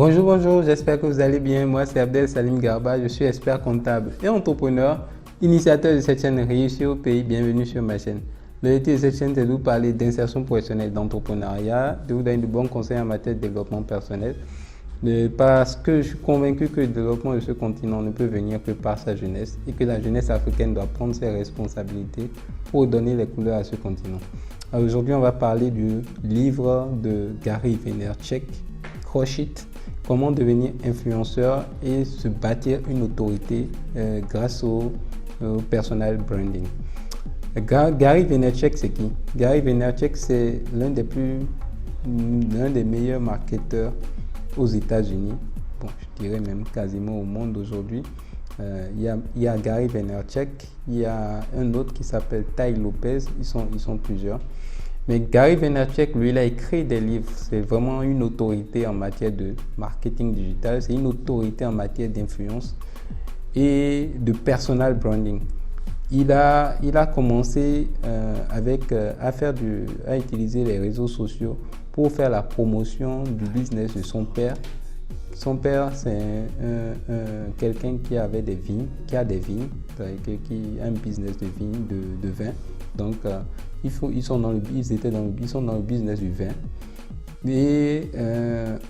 Bonjour, j'espère que vous allez bien. Moi, c'est Abdel Salim Garba, je suis expert comptable et entrepreneur, initiateur de cette chaîne Réussir au pays. Bienvenue sur ma chaîne. L'objectif de cette chaîne, c'est de vous parler d'insertion professionnelle, d'entrepreneuriat, de vous donner de bons conseils en matière de développement personnel. Parce que je suis convaincu que le développement de ce continent ne peut venir que par sa jeunesse et que la jeunesse africaine doit prendre ses responsabilités pour donner les couleurs à ce continent. Aujourd'hui, on va parler du livre de Gary Vaynerchuk, Crush It, comment devenir influenceur et se bâtir une autorité grâce au personal branding. Gary Vaynerchuk, c'est qui? Gary Vaynerchuk, c'est l'un des meilleurs marketeurs aux États-Unis. Bon, je dirais même quasiment au monde aujourd'hui. Il y a Gary Vaynerchuk, il y a un autre qui s'appelle Tai Lopez, ils sont plusieurs. Mais Gary Vaynerchuk, lui, il a écrit des livres. C'est vraiment une autorité en matière de marketing digital. C'est une autorité en matière d'influence et de personal branding. Il a commencé à utiliser les réseaux sociaux pour faire la promotion du business de son père. Son père, c'est quelqu'un qui a des vignes, qui a un business de vignes, de vin. Donc, ils sont dans le business du vin. Et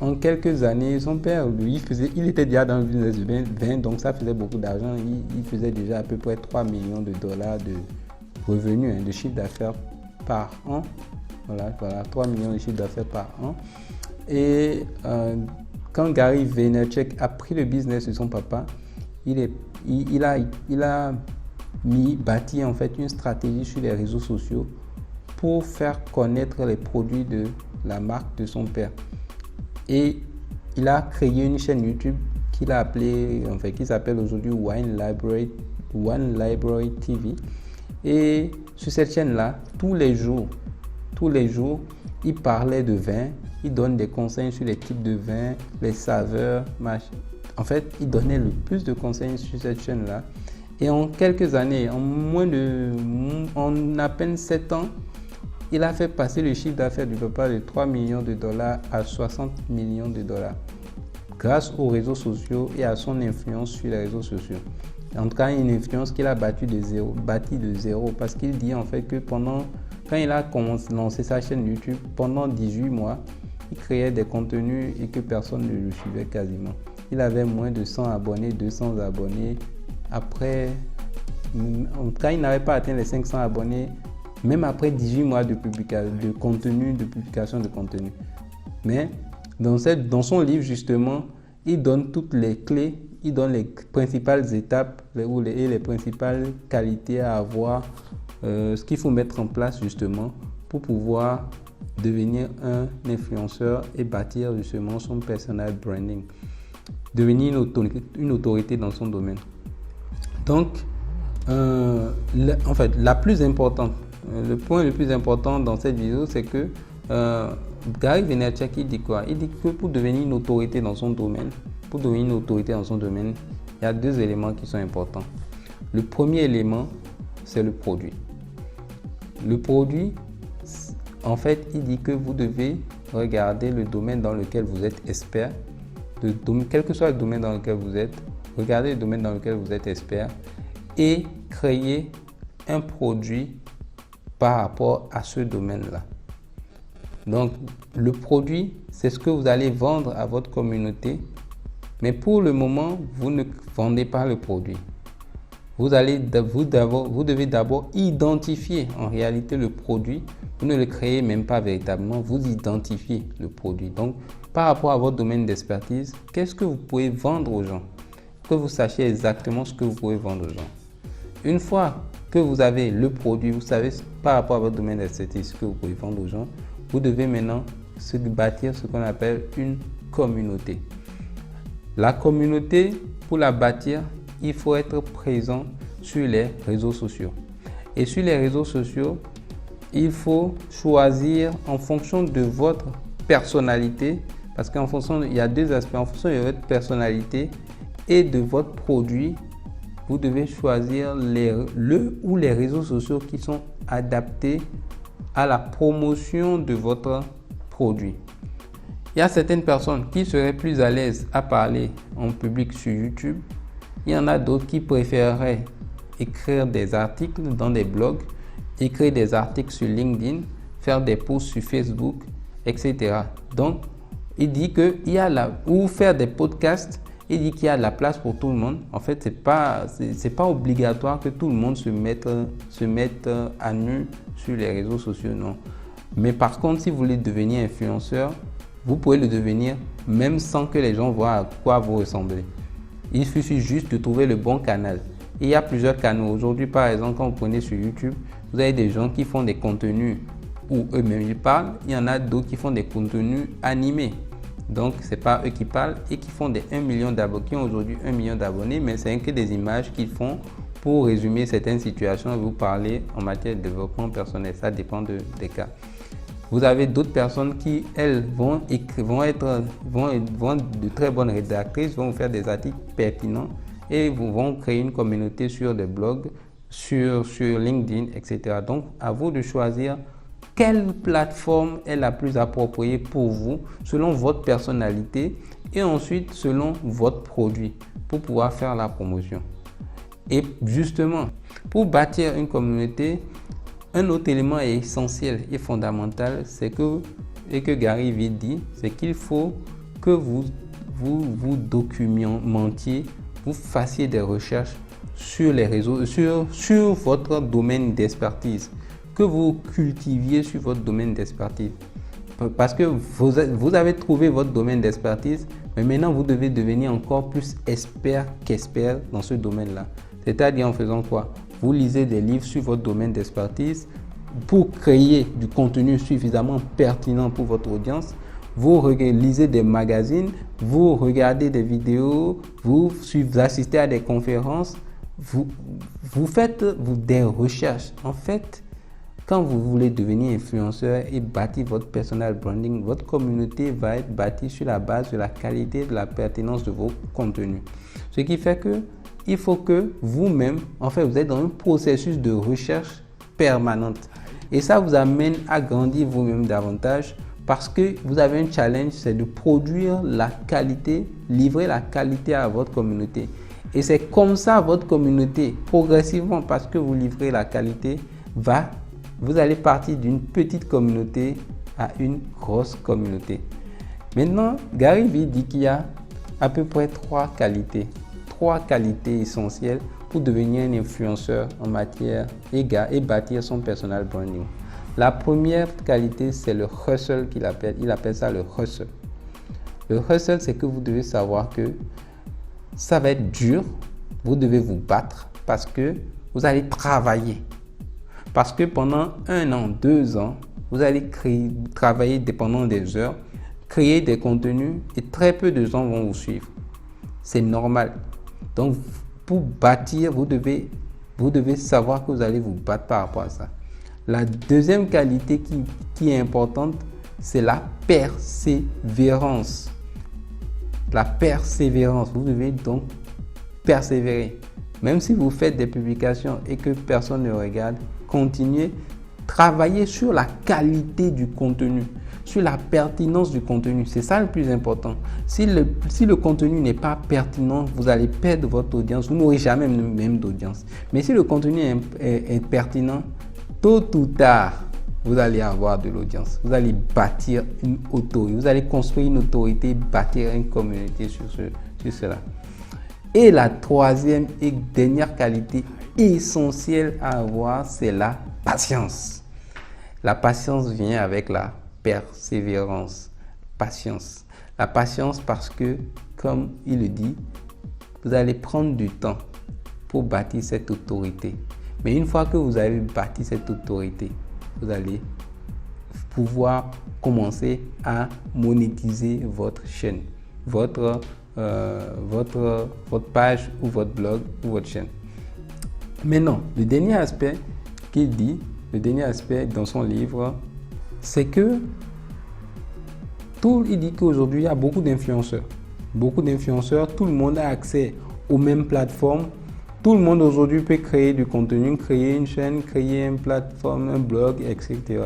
en quelques années, son père, lui, il était déjà dans le business du vin, donc ça faisait beaucoup d'argent. Il faisait déjà à peu près 3 millions de dollars de revenus, de chiffre d'affaires par an. Voilà, 3 millions de chiffre d'affaires par an. Et quand Gary Vaynerchuk a pris le business de son papa, il a bâti en fait une stratégie sur les réseaux sociaux pour faire connaître les produits de la marque de son père. Et il a créé une chaîne YouTube qui s'appelle aujourd'hui Wine Library TV. Et sur cette chaîne-là, tous les jours, il parlait de vin, il donne des conseils sur les types de vin, les saveurs, En fait, il donnait le plus de conseils sur cette chaîne-là. Et en quelques années, en à peine 7 ans, il a fait passer le chiffre d'affaires du papa de 3 millions de dollars à 60 millions de dollars grâce aux réseaux sociaux et à son influence sur les réseaux sociaux. En tout cas, une influence qu'il a bâtie de zéro parce qu'il dit en fait que quand il a lancé sa chaîne YouTube, pendant 18 mois, il créait des contenus et que personne ne le suivait quasiment. Il avait moins de 100 abonnés, 200 abonnés. Après, en tout cas, il n'avait pas atteint les 500 abonnés, même après 18 mois de publication de contenu. Mais dans son livre, justement, il donne toutes les clés, il donne les principales étapes et les principales qualités à avoir, ce qu'il faut mettre en place justement pour pouvoir devenir un influenceur et bâtir justement son personal branding, devenir une autorité dans son domaine. Donc, en fait, le point le plus important dans cette vidéo, c'est que Gary Vaynerchuk, il dit quoi? Il dit que pour devenir une autorité dans son domaine, il y a 2 éléments qui sont importants. Le premier élément, c'est le produit. Le produit, en fait, il dit que vous devez regarder le domaine dans lequel vous êtes expert, quel que soit le domaine dans lequel vous êtes, regardez le domaine dans lequel vous êtes expert et créer un produit par rapport à ce domaine-là. Donc, le produit, c'est ce que vous allez vendre à votre communauté, mais pour le moment, vous ne vendez pas le produit. Vous devez d'abord identifier en réalité le produit. Vous ne le créez même pas véritablement, vous identifiez le produit. Donc, par rapport à votre domaine d'expertise, qu'est-ce que vous pouvez vendre aux gens? Que vous sachiez exactement ce que vous pouvez vendre aux gens. Une fois que vous avez le produit, vous savez par rapport à votre domaine d'expertise ce que vous pouvez vendre aux gens, vous devez maintenant bâtir ce qu'on appelle une communauté. La communauté, pour la bâtir, il faut être présent sur les réseaux sociaux. Et sur les réseaux sociaux, il faut choisir en fonction de votre personnalité, parce il y a 2 aspects. En fonction de votre personnalité et de votre produit, vous devez choisir les réseaux sociaux qui sont adaptés à la promotion de votre produit. Il y a certaines personnes qui seraient plus à l'aise à parler en public sur YouTube. Il y en a d'autres qui préféreraient écrire des articles dans des blogs, écrire des articles sur LinkedIn, faire des posts sur Facebook, etc. Donc, il dit qu'il y a ou faire des podcasts, il dit qu'il y a de la place pour tout le monde. En fait, c'est pas obligatoire que tout le monde se mette à nu sur les réseaux sociaux, non. Mais par contre, si vous voulez devenir influenceur, vous pouvez le devenir même sans que les gens voient à quoi vous ressemblez. Il suffit juste de trouver le bon canal. Et il y a plusieurs canaux. Aujourd'hui, par exemple, quand vous prenez sur YouTube, vous avez des gens qui font des contenus où eux-mêmes ils parlent. Il y en a d'autres qui font des contenus animés. Donc, ce n'est pas eux qui parlent et qui font des 1 million d'abonnés, qui ont aujourd'hui 1 million d'abonnés, mais c'est que des images qu'ils font pour résumer certaines situations et vous parler en matière de développement personnel. Ça dépend des cas. Vous avez d'autres personnes qui, elles, vont être de très bonnes rédactrices, vont faire des articles pertinents et vont créer une communauté sur des blogs, sur LinkedIn, etc. Donc, à vous de choisir quelle plateforme est la plus appropriée pour vous, selon votre personnalité et ensuite selon votre produit pour pouvoir faire la promotion. Et justement, pour bâtir une communauté, un autre élément essentiel et fondamental, c'est que Gary Vee dit, c'est qu'il faut que vous documentiez, vous fassiez des recherches sur les réseaux, sur votre domaine d'expertise, que vous cultiviez sur votre domaine d'expertise. Parce que vous avez trouvé votre domaine d'expertise, mais maintenant vous devez devenir encore plus expert qu'expert dans ce domaine-là. C'est-à-dire en faisant quoi? Vous lisez des livres sur votre domaine d'expertise pour créer du contenu suffisamment pertinent pour votre audience. Vous lisez des magazines, vous regardez des vidéos, vous assistez à des conférences, vous faites des recherches. En fait, quand vous voulez devenir influenceur et bâtir votre personal branding, votre communauté va être bâtie sur la base de la qualité et de la pertinence de vos contenus. Ce qui fait que il faut que vous-même, en fait, vous êtes dans un processus de recherche permanente. Et ça vous amène à grandir vous-même davantage parce que vous avez un challenge, c'est de produire la qualité, livrer la qualité à votre communauté. Et c'est comme ça votre communauté, progressivement, parce que vous livrez la qualité, vous allez partir d'une petite communauté à une grosse communauté. Maintenant, Gary Vee dit qu'il y a à peu près trois qualités essentielles pour devenir un influenceur en matière et bâtir son personal branding. La première qualité, c'est le hustle qu'il appelle. Il appelle ça le hustle. Le hustle, c'est que vous devez savoir que ça va être dur. Vous devez vous battre parce que vous allez travailler. Parce que pendant 1 an, 2 ans, vous allez travailler dépendant des heures, créer des contenus et très peu de gens vont vous suivre. C'est normal. Donc, pour bâtir, vous devez savoir que vous allez vous battre par rapport à ça. La deuxième qualité qui est importante, c'est la persévérance. La persévérance. Vous devez donc persévérer. Même si vous faites des publications et que personne ne regarde, continuez. Travaillez sur la qualité du contenu, sur la pertinence du contenu. C'est ça le plus important. Si le contenu n'est pas pertinent, vous allez perdre votre audience. Vous n'aurez jamais même d'audience. Mais si le contenu est pertinent, tôt ou tard, vous allez avoir de l'audience. Vous allez bâtir une autorité. Vous allez construire une autorité, bâtir une communauté sur cela. Et la troisième et dernière qualité essentielle à avoir, c'est la patience. La patience vient avec la persévérance. Patience. La patience parce que, comme il le dit, vous allez prendre du temps pour bâtir cette autorité. Mais une fois que vous avez bâti cette autorité, vous allez pouvoir commencer à monétiser votre chaîne, votre page ou votre blog ou votre chaîne. Maintenant, le dernier aspect qu'il dit, le dernier aspect dans son livre, c'est que il dit qu'aujourd'hui, il y a beaucoup d'influenceurs. Beaucoup d'influenceurs, tout le monde a accès aux mêmes plateformes. Tout le monde aujourd'hui peut créer du contenu, créer une chaîne, créer une plateforme, un blog, etc.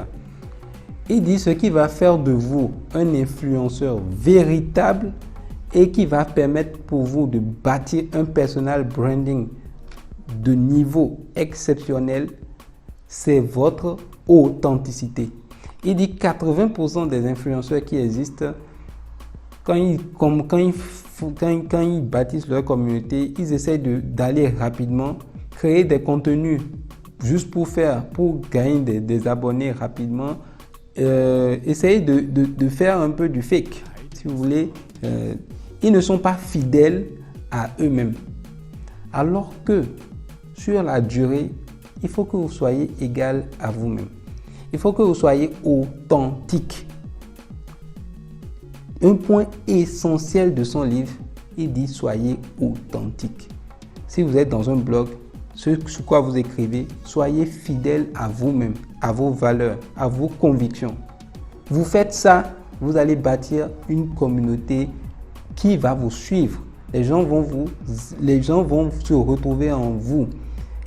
Il dit ce qui va faire de vous un influenceur véritable et qui va permettre pour vous de bâtir un personal branding de niveau exceptionnel, c'est votre authenticité. Il dit 80% des influenceurs qui existent, quand ils bâtissent leur communauté, ils essaient d'aller rapidement, créer des contenus juste pour gagner des abonnés rapidement, essayer de faire un peu du fake, si vous voulez. Ils ne sont pas fidèles à eux-mêmes. Alors que sur la durée, il faut que vous soyez égal à vous-même. Il faut que vous soyez authentique. Un point essentiel de son livre, il dit soyez authentique. Si vous êtes dans un blog, sur quoi vous écrivez, soyez fidèle à vous-même, à vos valeurs, à vos convictions. Vous faites ça, vous allez bâtir une communauté qui va vous suivre. Les gens vont se retrouver en vous.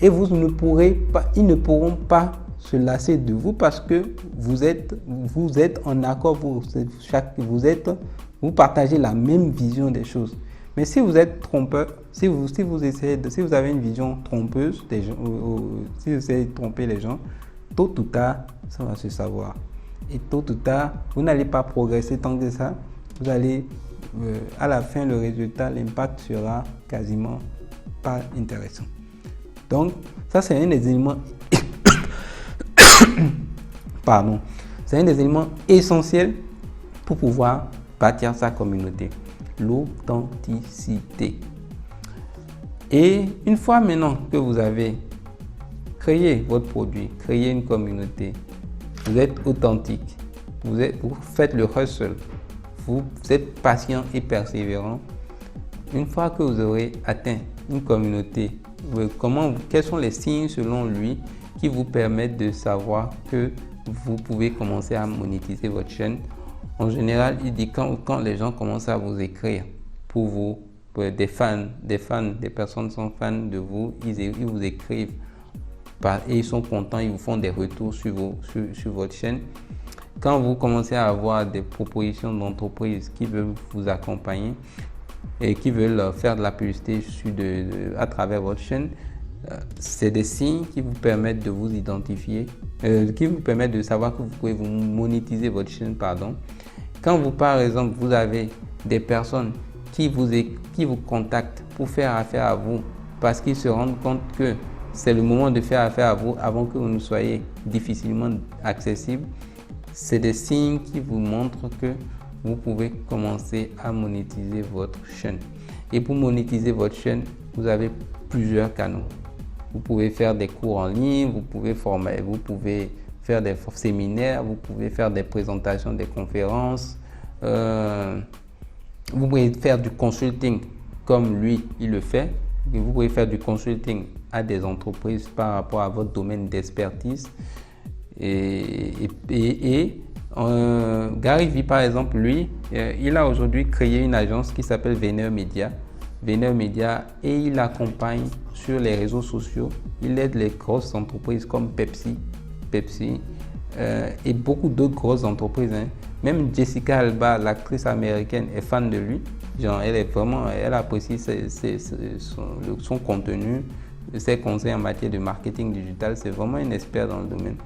Et ils ne pourront pas se lasser de vous parce que vous êtes en accord, vous partagez la même vision des choses. Mais si vous êtes trompeur, si vous avez une vision trompeuse des gens, si vous essayez de tromper les gens, tôt ou tard, ça va se savoir. Et tôt ou tard, vous n'allez pas progresser tant que ça. Vous allez, à la fin, le résultat, l'impact sera quasiment pas intéressant. Donc, ça, c'est un des éléments c'est un des éléments essentiels pour pouvoir bâtir sa communauté, l'authenticité. Et une fois maintenant que vous avez créé votre produit, créé une communauté, vous êtes authentique, vous faites le hustle, vous êtes patient et persévérant. Une fois que vous aurez atteint une communauté, quels sont les signes selon lui qui vous permettent de savoir que vous pouvez commencer à monétiser votre chaîne? En général, il dit quand les gens commencent à vous écrire pour vous, des personnes sont fans de vous, ils vous écrivent et ils sont contents, ils vous font des retours sur votre chaîne. Quand vous commencez à avoir des propositions d'entreprises qui veulent vous accompagner et qui veulent faire de la publicité à travers votre chaîne, c'est des signes qui vous permettent de vous identifier, qui vous permettent de savoir que vous pouvez vous monétiser votre chaîne, Quand vous, par exemple, vous avez des personnes qui vous contactent pour faire affaire à vous parce qu'ils se rendent compte que c'est le moment de faire affaire à vous avant que vous ne soyez difficilement accessible, c'est des signes qui vous montrent que vous pouvez commencer à monétiser votre chaîne. Et pour monétiser votre chaîne, vous avez plusieurs canaux. Vous pouvez faire des cours en ligne, vous pouvez faire des séminaires, vous pouvez faire des présentations, des conférences. Vous pouvez faire du consulting comme lui, il le fait. Et vous pouvez faire du consulting à des entreprises par rapport à votre domaine d'expertise. Gary Vee, par exemple, lui, il a aujourd'hui créé une agence qui s'appelle VaynerMedia. Et il accompagne sur les réseaux sociaux. Il aide les grosses entreprises comme Pepsi et beaucoup d'autres grosses entreprises. Même Jessica Alba, l'actrice américaine, est fan de lui. Elle apprécie son contenu, ses conseils en matière de marketing digital. C'est vraiment un expert dans le domaine.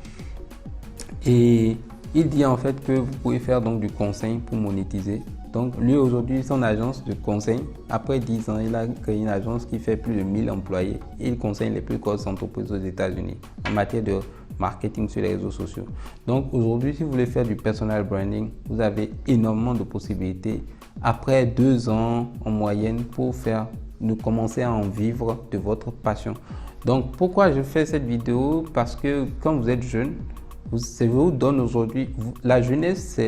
Et il dit en fait que vous pouvez faire donc du conseil pour monétiser. Donc lui aujourd'hui, son agence de conseil, après 10 ans, il a créé une agence qui fait plus de 1000 employés. Et il conseille les plus grosses entreprises aux États-Unis en matière de marketing sur les réseaux sociaux. Donc aujourd'hui, si vous voulez faire du personal branding, vous avez énormément de possibilités. Après 2 ans en moyenne pour commencer à en vivre de votre passion. Donc pourquoi je fais cette vidéo? Parce que quand vous êtes jeune, ça vous donne aujourd'hui, la jeunesse,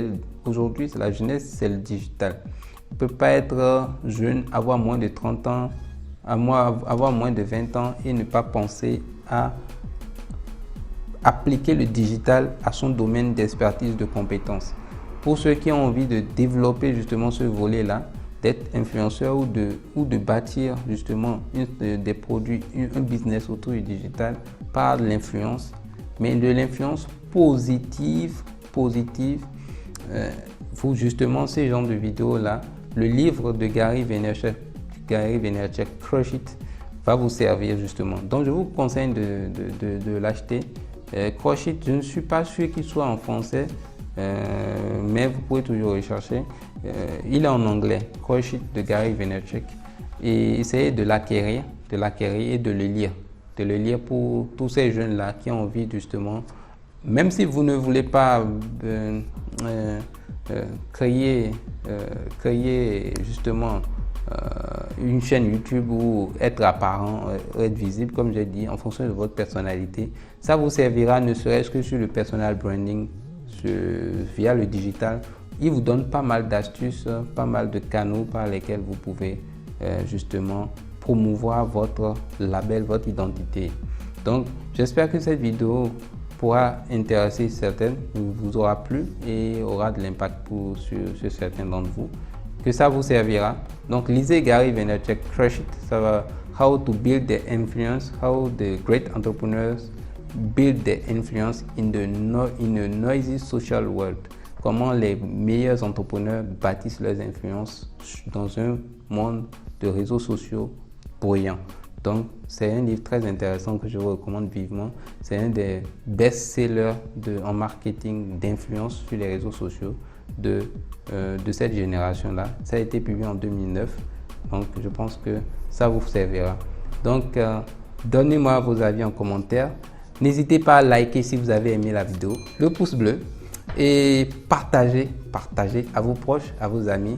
aujourd'hui, la jeunesse, c'est le digital. On ne peut pas être jeune, avoir moins de 30 ans, avoir moins de 20 ans et ne pas penser à appliquer le digital à son domaine d'expertise, de compétences. Pour ceux qui ont envie de développer justement ce volet-là, d'être influenceur ou de bâtir justement des produits, un business autour du digital par l'influence, mais de l'influence positive positive. Vous, justement, ces genres de vidéos-là, le livre de Gary Vaynerchuk, Crush It, va vous servir justement. Donc, je vous conseille de l'acheter. Crush It, je ne suis pas sûr qu'il soit en français, mais vous pouvez toujours rechercher. Il est en anglais, Crush It de Gary Vaynerchuk. Et essayez de l'acquérir et de le lire. De le lire pour tous ces jeunes-là qui ont envie justement, même si vous ne voulez pas créer justement une chaîne YouTube ou être apparent, être visible, comme j'ai dit, en fonction de votre personnalité. Ça vous servira ne serait-ce que sur le personal branding, via le digital. Il vous donne pas mal d'astuces, pas mal de canaux par lesquels vous pouvez justement promouvoir votre label, votre identité. Donc, j'espère que cette vidéo pourra intéresser certaines, vous aura plu et aura de l'impact sur certains d'entre vous, que ça vous servira. Donc, lisez Gary Vaynerchuk, Crush It, ça va how to build the influence, how the great entrepreneurs build their influence in a noisy social world. Comment les meilleurs entrepreneurs bâtissent leurs influences dans un monde de réseaux sociaux bruyants. Donc, c'est un livre très intéressant que je vous recommande vivement. C'est un des best-sellers en marketing d'influence sur les réseaux sociaux de cette génération-là. Ça a été publié en 2009. Donc, je pense que ça vous servira. Donc, donnez-moi vos avis en commentaire. N'hésitez pas à liker si vous avez aimé la vidéo, le pouce bleu et partagez à vos proches, à vos amis,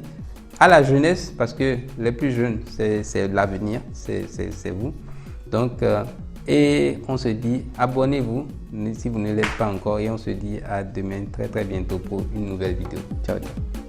à la jeunesse, parce que les plus jeunes, c'est l'avenir, c'est vous. Donc, et on se dit, abonnez-vous si vous ne l'êtes pas encore et on se dit à demain très bientôt pour une nouvelle vidéo. Ciao, ciao.